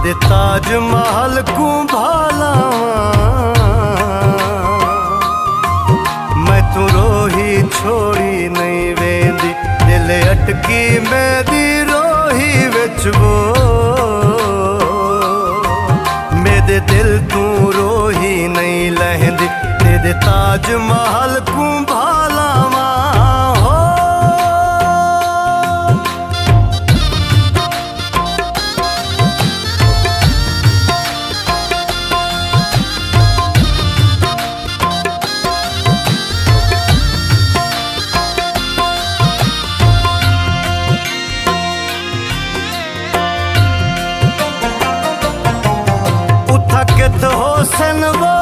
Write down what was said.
मेरे ताज महल को भालावा मैं तू रोही छोड़ी नहीं वेंदी दिल अटकी मेरी रोही विच वो मेरे दिल तू रोही नहीं लहंदी तेरे ताज महल को भालावा हो थकत हो सन वो